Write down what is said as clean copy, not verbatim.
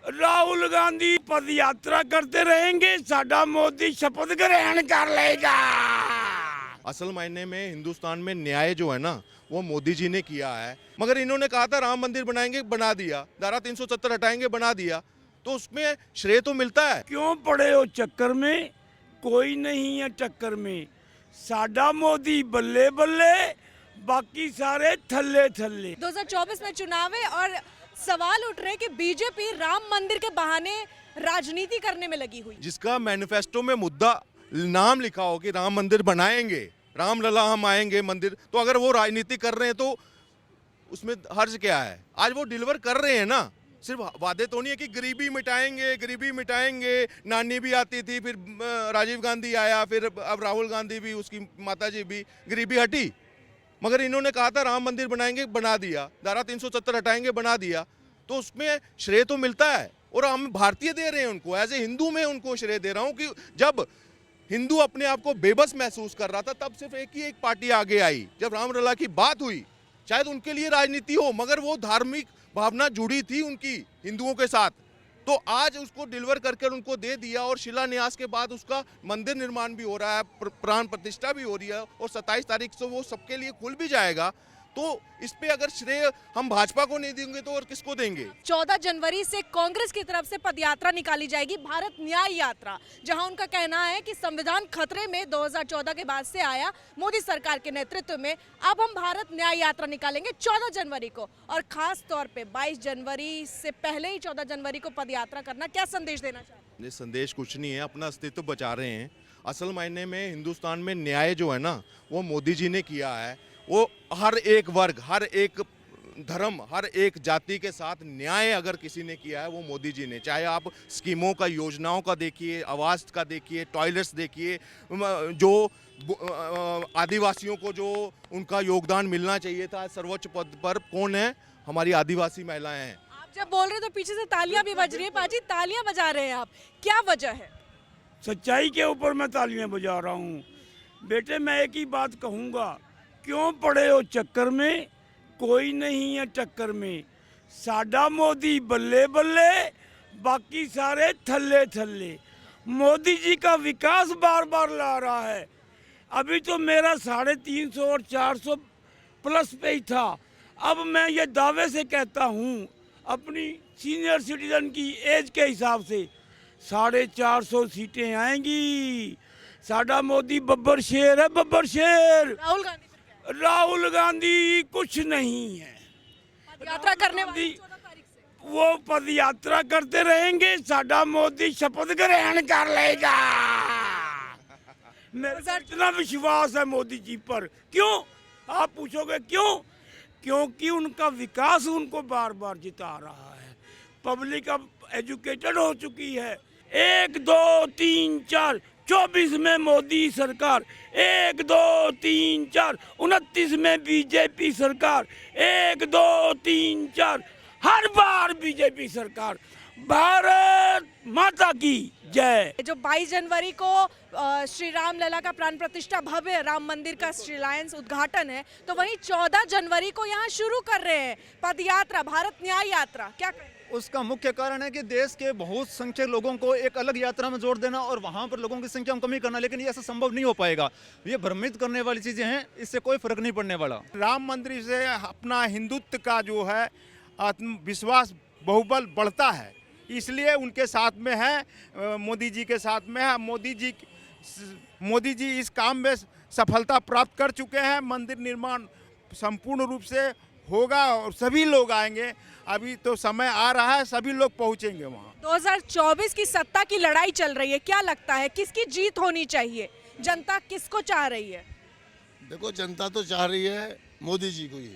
राहुल गांधी पद यात्रा करते रहेंगे, साडा मोदी शपथ ग्रहण कर लेगा। असल मायने में हिंदुस्तान में न्याय जो है ना वो मोदी जी ने किया है। मगर इन्होंने कहा था राम मंदिर बनाएंगे, बना दिया। धारा 370 हटाएंगे, बना दिया। तो उसमें श्रेय तो मिलता है। क्यों पड़े हो चक्कर में, कोई नहीं है टक्कर में। साडा मोदी बल्ले बल्ले, बाकी सारे थल्ले थल्ले। 2024 में चुनाव है और सवाल उठ रहे हैं कि बीजेपी राम मंदिर के बहाने राजनीति करने में लगी हुई। जिसका मैनिफेस्टो में मुद्दा नाम लिखा हो कि राम मंदिर बनाएंगे, राम लला हम आएंगे मंदिर, तो अगर वो राजनीति कर रहे हैं तो उसमें हर्ज क्या है? आज वो डिलीवर कर रहे हैं ना। सिर्फ वादे तो नहीं है कि गरीबी मिटाएंगे, गरीबी मिटाएंगे। नानी भी आती थी, फिर राजीव गांधी आया, फिर अब राहुल गांधी भी, उसकी माताजी भी, गरीबी हटी। मगर इन्होंने कहा था राम मंदिर बनाएंगे, बना दिया। धारा 370 हटाएंगे, बना दिया। तो उसमें श्रेय तो मिलता है और हम भारतीय दे रहे हैं उनको। एज ए हिंदू में उनको श्रेय दे रहा हूँ कि जब हिंदू अपने आप को बेबस महसूस कर रहा था तब सिर्फ एक ही एक पार्टी आगे आई। जब रामलला की बात हुई, शायद उनके लिए राजनीति हो मगर वो धार्मिक भावना जुड़ी थी उनकी हिंदुओं के साथ। तो आज उसको डिलीवर करके उनको दे दिया और शिलान्यास के बाद उसका मंदिर निर्माण भी हो रहा है, प्राण प्रतिष्ठा भी हो रही है और 27 तारीख से वो सबके लिए खुल भी जाएगा। तो इस पे अगर श्रेय हम भाजपा को नहीं देंगे तो और किसको देंगे? 14 जनवरी से कांग्रेस की तरफ से पदयात्रा निकाली जाएगी, भारत न्याय यात्रा, जहां उनका कहना है कि संविधान खतरे में 2014 के बाद से आया मोदी सरकार के नेतृत्व में। अब हम भारत न्याय यात्रा निकालेंगे 14 जनवरी को और खास तौर पे 22 जनवरी से पहले ही 14 जनवरी को पदयात्रा करना। क्या संदेश देना चाहते हैं? ये संदेश कुछ नहीं है, अपना अस्तित्व बचा रहे हैं। असल मायने में हिंदुस्तान में न्याय जो है ना वो मोदी जी ने किया है। वो हर एक वर्ग, हर एक धर्म, हर एक जाति के साथ न्याय अगर किसी ने किया है वो मोदी जी ने। चाहे आप स्कीमों का, योजनाओं का देखिए, आवास का देखिए, टॉयलेट्स देखिए, जो आदिवासियों को जो उनका योगदान मिलना चाहिए था सर्वोच्च पद पर, कौन है? हमारी आदिवासी महिलाएं हैं। आप जब बोल रहे हो तो पीछे से तालियां भी बज रही है। पाजी, तालियां बजा रहे हैं आप, क्या वजह है? सच्चाई के ऊपर मैं तालियां बजा रहा हूँ। बेटे मैं एक ही बात कहूँगा, क्यों पड़े हो चक्कर में, कोई नहीं है टक्कर में। साडा मोदी बल्ले बल्ले, बाकी सारे थल्ले थल्ले। मोदी जी का विकास बार बार ला रहा है। अभी तो मेरा 350 और 400 प्लस पे ही था। अब मैं ये दावे से कहता हूँ अपनी सीनियर सिटीजन की एज के हिसाब से 450 सीटें आएंगी। साडा मोदी बब्बर शेर है, बब्बर शेर। राहुल गांधी कुछ नहीं है। पदयात्रा करने वाली 14 तारीख से वो पद यात्रा करते रहेंगे, साडा मोदी शपथ ग्रहण कर लेगा। मेरे को इतना विश्वास है मोदी जी पर। क्यों? आप पूछोगे क्यों? क्योंकि उनका विकास उनको बार बार जिता रहा है। पब्लिक अब एजुकेटेड हो चुकी है। 1 2 3 4 24 में मोदी सरकार, 1 2 3 4 29 में बीजेपी सरकार, 1 2 3 4 हर बार बीजेपी सरकार। भारत माता की जय। जो 22 जनवरी को श्री राम लला का प्राण प्रतिष्ठा, भव्य राम मंदिर का शिलान्यास उद्घाटन है, तो वहीं 14 जनवरी को यहाँ शुरू कर रहे हैं पदयात्रा, भारत न्याय यात्रा। क्या कहें? उसका मुख्य कारण है कि देश के बहुत संख्यक लोगों को एक अलग यात्रा में जोड़ देना और वहां पर लोगों की संख्या में कमी करना, लेकिन ये ऐसा संभव नहीं हो पाएगा। ये भ्रमित करने वाली चीजें हैं, इससे कोई फर्क नहीं पड़ने वाला। राम मंदिर से अपना हिंदुत्व का जो है आत्मविश्वास बहुबल बढ़ता है, इसलिए उनके साथ में है, मोदी जी के साथ में है। मोदी जी इस काम में सफलता प्राप्त कर चुके हैं। मंदिर निर्माण संपूर्ण रूप से होगा और सभी लोग आएंगे। अभी तो समय आ रहा है, सभी लोग पहुंचेंगे वहां। 2024 की सत्ता की लड़ाई चल रही है, क्या लगता है किसकी जीत होनी चाहिए? जनता किसको चाह रही है? देखो जनता तो चाह रही है मोदी जी को ही।